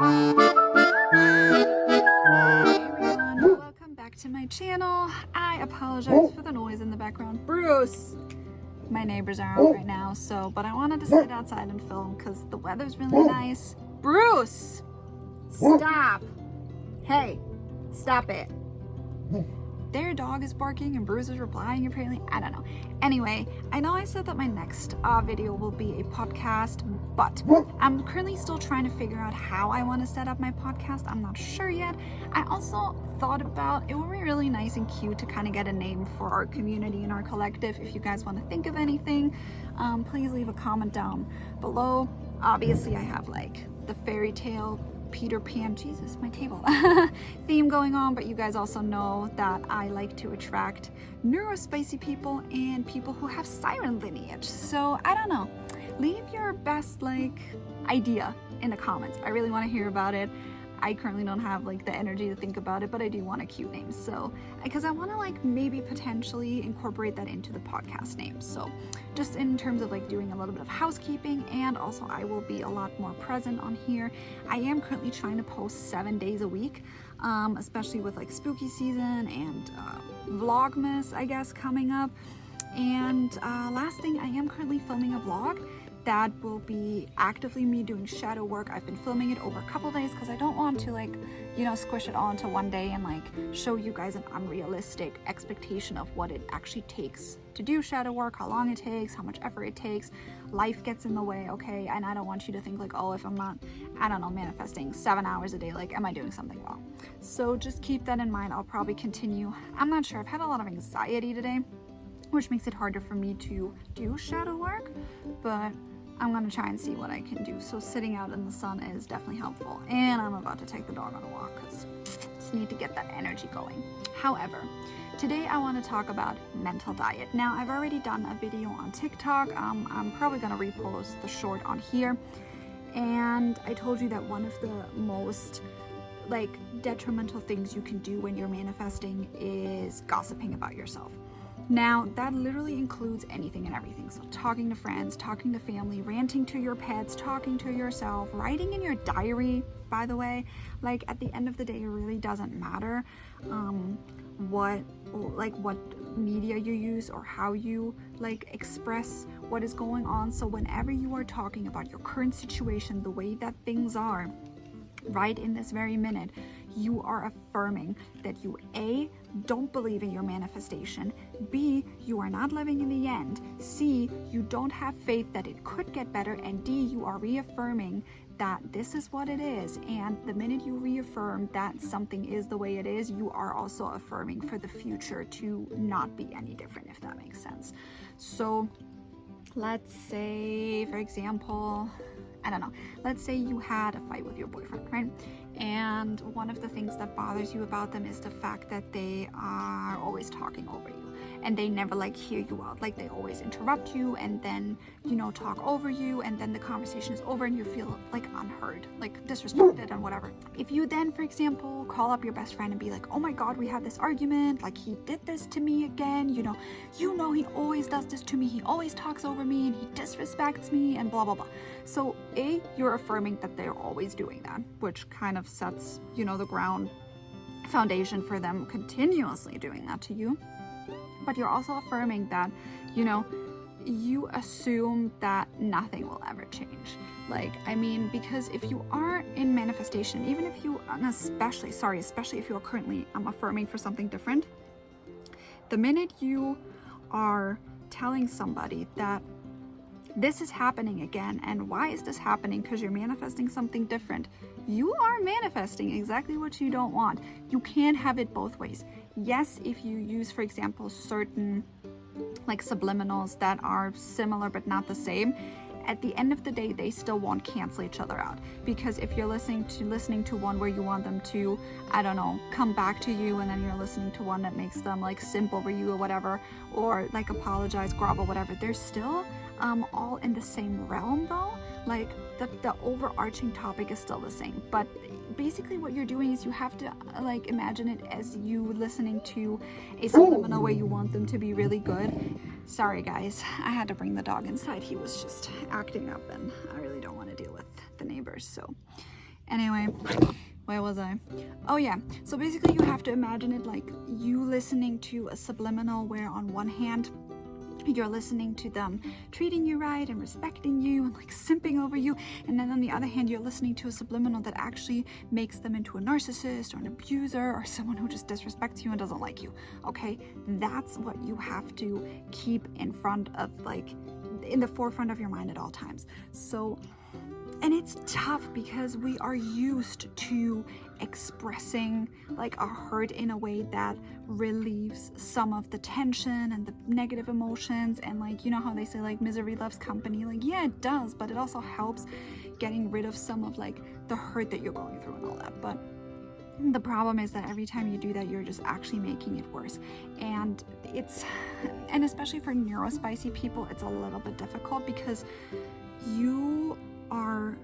everyone, welcome back to my channel. I apologize for the noise in the background. Bruce! My neighbors are out right now, but I wanted to sit outside and film because the weather's really nice. Bruce! Stop! Hey, stop it. Their dog is barking and Bruce is replying apparently. I don't know. Anyway, I know I said that my next video will be a podcast, but I'm currently still trying to figure out how I want to set up my podcast. I'm not sure yet. I also thought about it would be really nice and cute to kind of get a name for our community and our collective. If you guys want to think of anything, please leave a comment down below. Obviously, I have like the fairy tale Peter Pan, Jesus, my table, theme going on, but you guys also know that I like to attract neurospicy people and people who have siren lineage. So I don't know, leave your best idea in the comments. I really want to hear about it. I currently don't have the energy to think about it, but I do want a cute name. So, because I want to maybe potentially incorporate that into the podcast name. So just in terms of doing a little bit of housekeeping, and also I will be a lot more present on here. I am currently trying to post 7 days a week, especially with spooky season and Vlogmas, I guess, coming up. And last thing, I am currently filming a vlog that will be actively me doing shadow work. I've been filming it over a couple days because I don't want to squish it all into one day and show you guys an unrealistic expectation of what it actually takes to do shadow work, how long it takes, how much effort it takes. Life gets in the way, okay? And I don't want you to think oh, if I'm not, I don't know, manifesting 7 hours a day, am I doing something wrong? So just keep that in mind. I'll probably continue. I'm not sure. I've had a lot of anxiety today, which makes it harder for me to do shadow work, but I'm gonna try and see what I can do. So sitting out in the sun is definitely helpful. And I'm about to take the dog on a walk because I just need to get that energy going. However, today I want to talk about mental diet. Now, I've already done a video on TikTok. I'm probably gonna repost the short on here. And I told you that one of the most detrimental things you can do when you're manifesting is gossiping about yourself. Now, that literally includes anything and everything. So talking to friends, talking to family, ranting to your pets, talking to yourself, writing in your diary, by the way. At the end of the day, it really doesn't matter what media you use or how you express what is going on. So whenever you are talking about your current situation, the way that things are right in this very minute, you are affirming that you A, don't believe in your manifestation, B, you are not living in the end, C, you don't have faith that it could get better, and D, you are reaffirming that this is what it is. And the minute you reaffirm that something is the way it is, you are also affirming for the future to not be any different, if that makes sense. So let's say, for example, I don't know, let's say you had a fight with your boyfriend, right? And one of the things that bothers you about them is the fact that they are always talking over you and they never hear you out. They always interrupt you and then, talk over you, and then the conversation is over and you feel unheard, disrespected and whatever. If you then, for example, call up your best friend and be oh my God, we had this argument, he did this to me again, you know, he always does this to me, he always talks over me and he disrespects me and blah, blah, blah. So A, you're affirming that they're always doing that, which kind of sets, the foundation for them continuously doing that to you. But you're also affirming that, you assume that nothing will ever change. Because if you are in manifestation, even if you, especially if you are currently affirming for something different, the minute you are telling somebody that this is happening again, and why is this happening? Because you're manifesting something different. You are manifesting exactly what you don't want. You can't have it both ways. Yes, if you use, for example, certain subliminals that are similar but not the same, at the end of the day, they still won't cancel each other out. Because if you're listening to one where you want them to, I don't know, come back to you, and then you're listening to one that makes them simp over you or whatever, or apologize, grovel, whatever, they're still all in the same realm though. The overarching topic is still the same, but basically what you're doing is you have to imagine it as you listening to a subliminal where you want them to be really good. Sorry guys, I had to bring the dog inside. He was just acting up and I really don't want to deal with the neighbors. So Anyway, where was I? Oh yeah, so basically you have to imagine it like you listening to a subliminal where on one hand you're listening to them treating you right and respecting you and like simping over you, and then on the other hand you're listening to a subliminal that actually makes them into a narcissist or an abuser or someone who just disrespects you and doesn't like you. Okay, that's what you have to keep in front of, like in the forefront of your mind at all times. So, and it's tough because we are used to expressing like our hurt in a way that relieves some of the tension and the negative emotions, and like, you know how they say like misery loves company, like yeah it does, but it also helps getting rid of some of like the hurt that you're going through and all that. But the problem is that every time you do that, you're just actually making it worse. And especially for neurospicy people, it's a little bit difficult because you are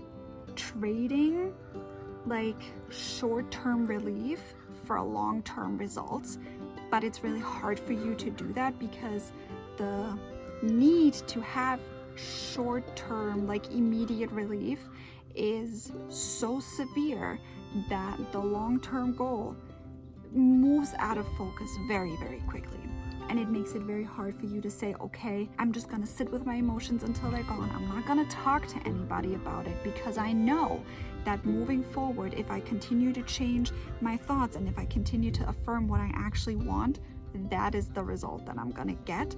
trading like short-term relief for long-term results, but it's really hard for you to do that because the need to have short-term like immediate relief is so severe that the long-term goal moves out of focus very, very quickly. And it makes it very hard for you to say, okay, I'm just gonna sit with my emotions until they're gone. I'm not gonna talk to anybody about it because I know that moving forward, if I continue to change my thoughts and if I continue to affirm what I actually want, that is the result that I'm gonna get.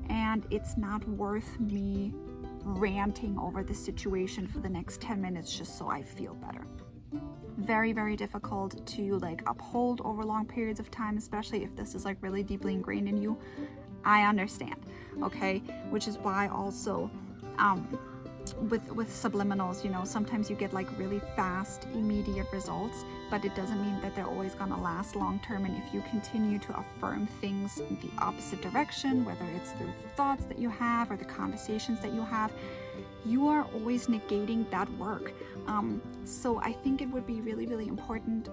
And it's not worth me ranting over the situation for the next 10 minutes just so I feel better. Very, very difficult to like uphold over long periods of time, especially if this is like really deeply ingrained in you. I understand, okay? Which is why also with subliminals, you know, sometimes you get like really fast, immediate results, but it doesn't mean that they're always gonna last long term. And if you continue to affirm things in the opposite direction, whether it's through the thoughts that you have or the conversations that you have, you are always negating that work. So I think it would be really, really important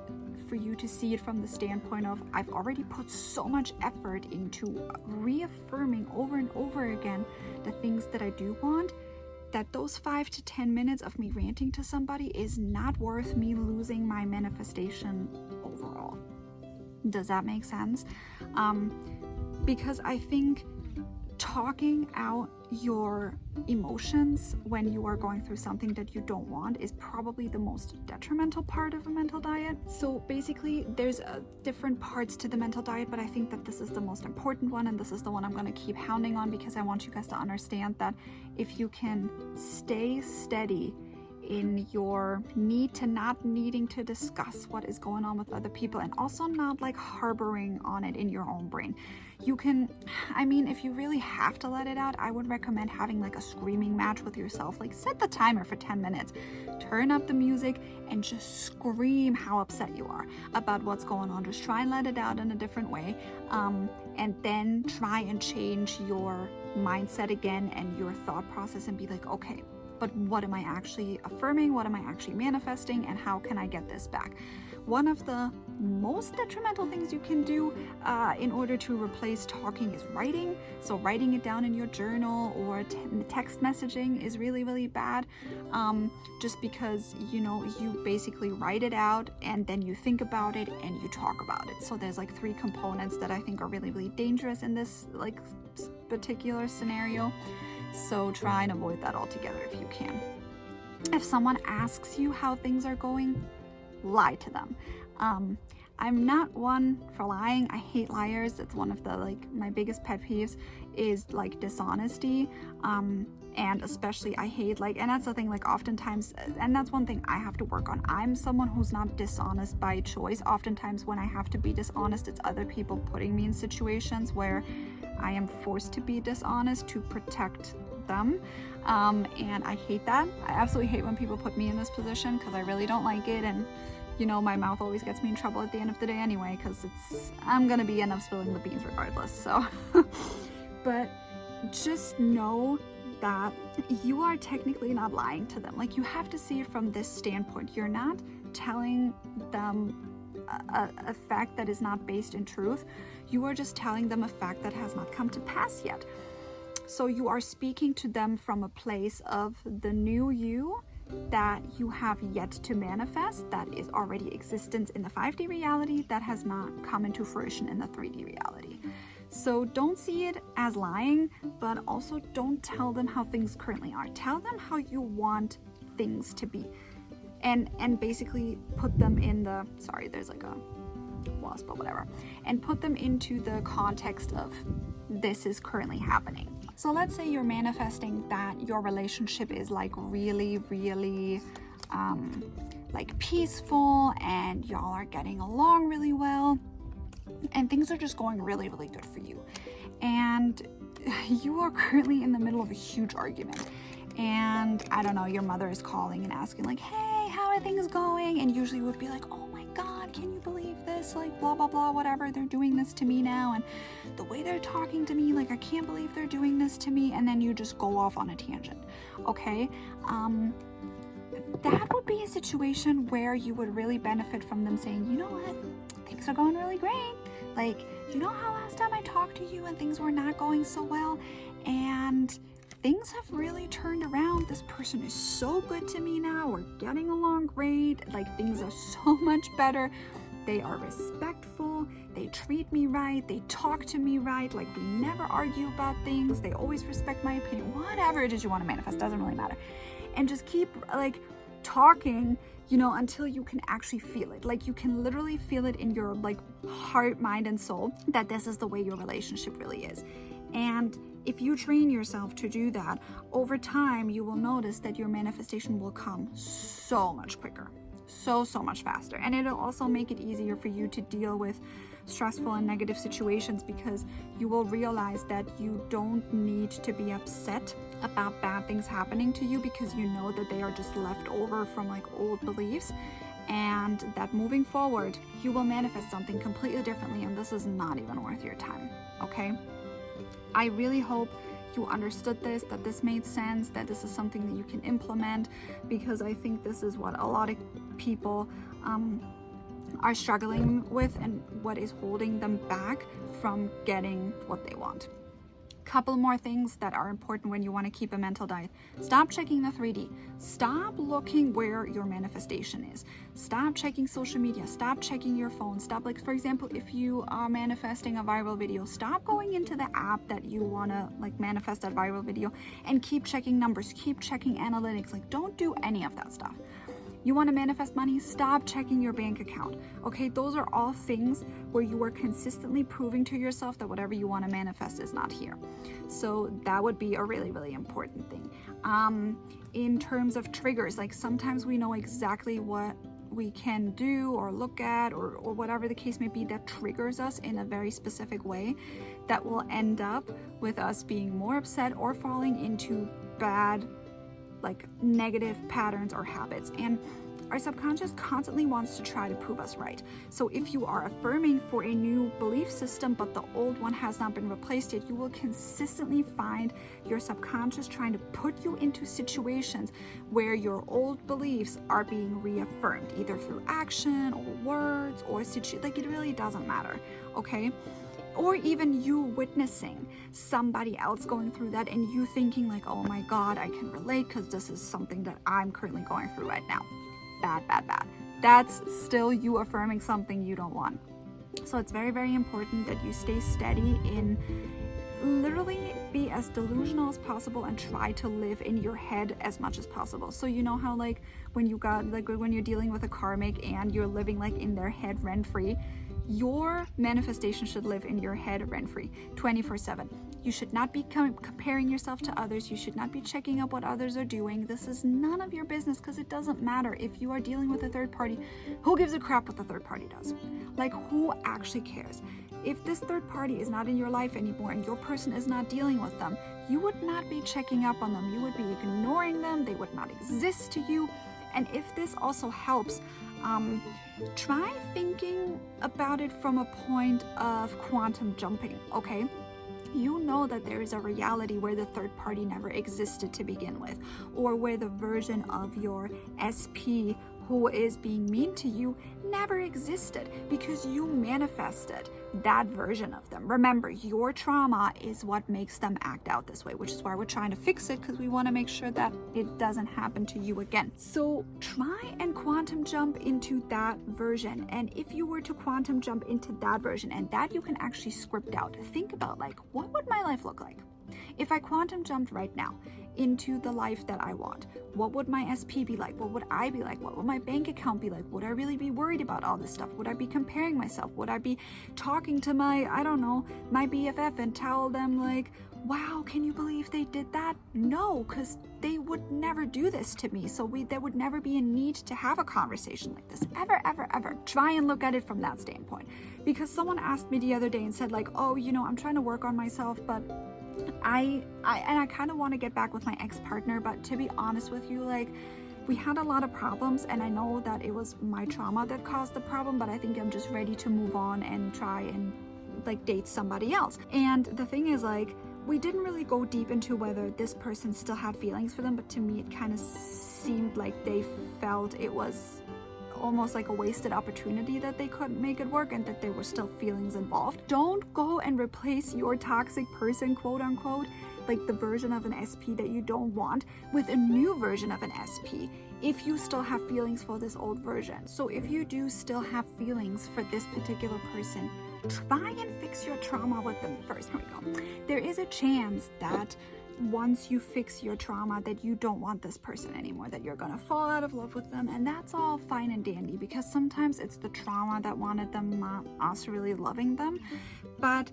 for you to see it from the standpoint of, I've already put so much effort into reaffirming over and over again the things that I do want, that those 5 to 10 minutes of me ranting to somebody is not worth me losing my manifestation overall. Does that make sense? Because I think talking out your emotions when you are going through something that you don't want is probably the most detrimental part of a mental diet. So basically there's different parts to the mental diet, but I think that this is the most important one, and this is the one I'm going to keep hounding on because I want you guys to understand that if you can stay steady in your need to not needing to discuss what is going on with other people, and also not like harboring on it in your own brain. You can, I mean, if you really have to let it out, I would recommend having like a screaming match with yourself. Like set the timer for 10 minutes, turn up the music and just scream how upset you are about what's going on. Just try and let it out in a different way. And then try and change your mindset again and your thought process and be like, okay, but what am I actually affirming? What am I actually manifesting? And how can I get this back? One of the most detrimental things you can do in order to replace talking is writing. So writing it down in your journal or text messaging is really, really bad. Just because, you know, you basically write it out and then you think about it and you talk about it. So there's like 3 components that I think are really, really dangerous in this like particular scenario. So try and avoid that altogether if you can. If someone asks you how things are going, lie to them. I'm not one for lying. I hate liars. It's one of the like my biggest pet peeves is like dishonesty. And especially I hate like, and that's the thing, like oftentimes, and that's one thing I have to work on. I'm someone who's not dishonest by choice. Oftentimes when I have to be dishonest, it's other people putting me in situations where I am forced to be dishonest to protect them. And I hate that. I absolutely hate when people put me in this position because I really don't like it. And you know, my mouth always gets me in trouble at the end of the day anyway, because I'm gonna end up spilling the beans regardless. So, but just know that you are technically not lying to them. Like, you have to see it from this standpoint. You're not telling them a fact that is not based in truth. You are just telling them a fact that has not come to pass yet. So you are speaking to them from a place of the new you that you have yet to manifest that is already existence in the 5D reality that has not come into fruition in the 3D reality. So don't see it as lying, but also don't tell them how things currently are. Tell them how you want things to be. And basically put them in the, sorry, there's like a wasp, but whatever. And put them into the context of this is currently happening. So let's say you're manifesting that your relationship is like really, really like peaceful and y'all are getting along really well and things are just going really, really good for you. And you are currently in the middle of a huge argument. And I don't know, your mother is calling and asking like, hey, how are things going? And usually would be like, oh my God, can you believe this? Like blah, blah, blah, whatever. They're doing this to me now. And the way they're talking to me, like, I can't believe they're doing this to me. And then you just go off on a tangent. Okay. That would be a situation where you would really benefit from them saying, you know what? Things are going really great. Like, you know how last time I talked to you and things were not going so well? And things have really turned around. This person is so good to me now. We're getting along great. Like, things are so much better. They are respectful. They treat me right. They talk to me right. Like, we never argue about things. They always respect my opinion. Whatever it is you want to manifest, doesn't really matter. And just keep like talking, you know, until you can actually feel it. Like, you can literally feel it in your like heart, mind, and soul that this is the way your relationship really is. And if you train yourself to do that, over time, you will notice that your manifestation will come so much quicker, so much faster. And it'll also make it easier for you to deal with stressful and negative situations because you will realize that you don't need to be upset about bad things happening to you because you know that they are just left over from like old beliefs, and that moving forward, you will manifest something completely differently, and this is not even worth your time, okay? I really hope you understood this, that this made sense, that this is something that you can implement, because I think this is what a lot of people are struggling with and what is holding them back from getting what they want. Couple more things that are important when you want to keep a mental diet. Stop checking the 3D. Stop looking where your manifestation is. Stop checking social media. Stop checking your phone. Stop, like, for example, if you are manifesting a viral video, stop going into the app that you want to like manifest that viral video and keep checking numbers, keep checking analytics. Like, don't do any of that stuff. You want to manifest money? Stop checking your bank account. Okay, those are all things where you are consistently proving to yourself that whatever you want to manifest is not here. So that would be a really, really important thing. In terms of triggers, like sometimes we know exactly what we can do or look at or whatever the case may be that triggers us in a very specific way that will end up with us being more upset or falling into bad, like negative patterns or habits. And our subconscious constantly wants to try to prove us right. So if you are affirming for a new belief system but the old one has not been replaced yet, you will consistently find your subconscious trying to put you into situations where your old beliefs are being reaffirmed, either through action or words or like, it really doesn't matter, okay? Or even you witnessing somebody else going through that and you thinking like, oh my God, I can relate because this is something that I'm currently going through right now. Bad, bad, bad. That's still you affirming something you don't want. So it's very, very important that you stay steady in literally be as delusional as possible and try to live in your head as much as possible. So you know how like when you're dealing with a karmic and you're living like in their head rent-free, your manifestation should live in your head rent-free 24/7. You should not be comparing yourself to others. You should not be checking up what others are doing. This is none of your business because it doesn't matter. If you are dealing with a third party, who gives a crap what the third party does? Like, who actually cares? If this third party is not in your life anymore and your person is not dealing with them, you would not be checking up on them. You would be ignoring them. They would not exist to you. And if this also helps, try thinking about it from a point of quantum jumping, okay? You know that there is a reality where the third party never existed to begin with, or where the version of your SP who is being mean to you never existed because you manifested that version of them. Remember, your trauma is what makes them act out this way, which is why we're trying to fix it, because we want to make sure that it doesn't happen to you again. So try and quantum jump into that version. And if you were to quantum jump into that version, and that you can actually script out, think about like, what would my life look like if I quantum jumped right now into the life that I want? What would my SP be like? What would I be like? What would my bank account be like? Would I really be worried about all this stuff? Would I be comparing myself? Would I be talking to my, I don't know, my BFF and tell them like, wow, can you believe they did that? No, because they would never do this to me. So there would never be a need to have a conversation like this. Ever, ever, ever. Try and look at it from that standpoint. Because someone asked me the other day and said like, oh, you know, I'm trying to work on myself, but I kind of want to get back with my ex-partner, but to be honest with you, like, we had a lot of problems, and I know that it was my trauma that caused the problem, but I think I'm just ready to move on and try and like date somebody else. And the thing is, like, we didn't really go deep into whether this person still had feelings for them, but to me it kind of seemed like they felt it was almost like a wasted opportunity, that they couldn't make it work and that there were still feelings involved. Don't go and replace your toxic person, quote unquote, like the version of an SP that you don't want, with a new version of an SP if you still have feelings for this old version. So if you do still have feelings for this particular person, try and fix your trauma with them first. Here we go. There is a chance that once you fix your trauma that you don't want this person anymore, that you're gonna fall out of love with them, and that's all fine and dandy, because sometimes it's the trauma that wanted them, not us really loving them. But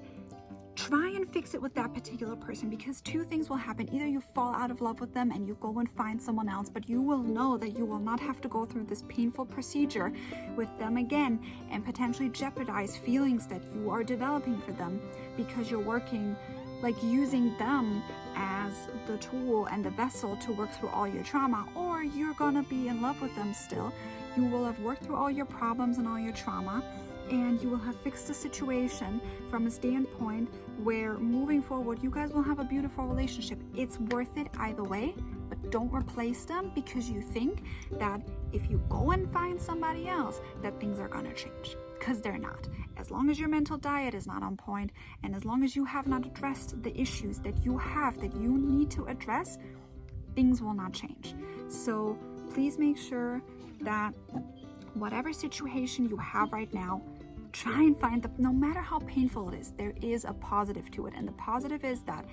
try and fix it with that particular person, because two things will happen. Either you fall out of love with them and you go and find someone else, but you will know that you will not have to go through this painful procedure with them again and potentially jeopardize feelings that you are developing for them, because you're working, like using them as the tool and the vessel to work through all your trauma. Or you're gonna be in love with them still. You will have worked through all your problems and all your trauma, and you will have fixed the situation from a standpoint where moving forward you guys will have a beautiful relationship. It's worth it either way, but don't replace them because you think that if you go and find somebody else that things are gonna change, because they're not. As long as your mental diet is not on point, and as long as you have not addressed the issues that you have that you need to address, things will not change. So please make sure that whatever situation you have right now, try and find no matter how painful it is, there is a positive to it. And the positive is that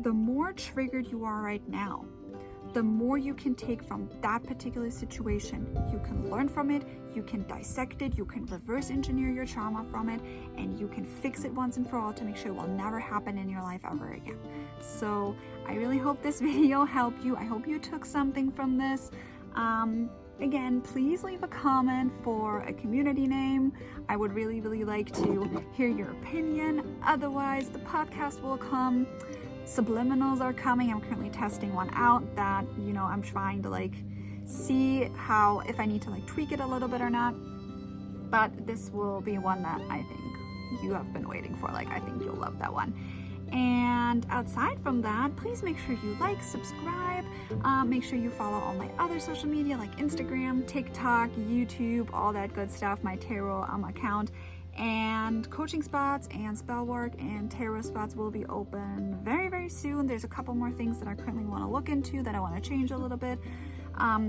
the more triggered you are right now, the more you can take from that particular situation. You can learn from it, you can dissect it, you can reverse engineer your trauma from it, and you can fix it once and for all to make sure it will never happen in your life ever again. So I really hope this video helped you. I hope you took something from this. Again, please leave a comment for a community name. I would really, really like to hear your opinion. Otherwise, the podcast will come. Subliminals are coming. I'm currently testing one out that, you know, I'm trying to like see how, if I need to like tweak it a little bit or not. But this will be one that I think you have been waiting for. Like, I think you'll love that one. And outside from that, please make sure you like, subscribe, make sure you follow all my other social media like Instagram, TikTok, YouTube, all that good stuff, my tarot account. And coaching spots and spell work and tarot spots will be open very, very soon. There's a couple more things that I currently want to look into that I want to change a little bit,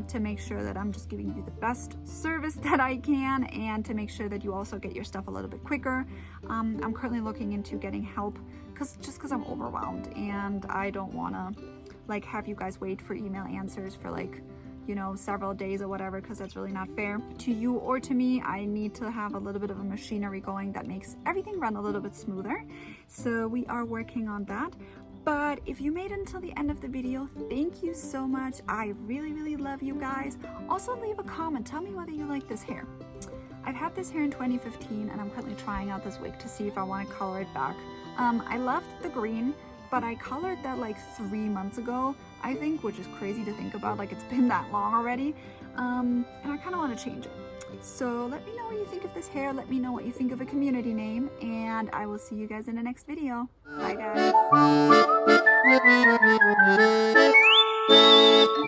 to make sure that I'm just giving you the best service that I can, and to make sure that you also get your stuff a little bit quicker. I'm currently looking into getting help because I'm overwhelmed, and I don't want to like have you guys wait for email answers for like, you know, several days or whatever, because that's really not fair to you or to me. I need to have a little bit of a machinery going that makes everything run a little bit smoother. So we are working on that. But if you made it until the end of the video, thank you so much. I really, really love you guys. Also leave a comment. Tell me whether you like this hair. I've had this hair in 2015 and I'm currently trying out this wig to see if I want to color it back. I loved the green, but I colored that like 3 months ago, I think, which is crazy to think about. Like, it's been that long already. And I kind of want to change it. So let me know what you think of this hair. Let me know what you think of a community name, and I will see you guys in the next video. Bye guys.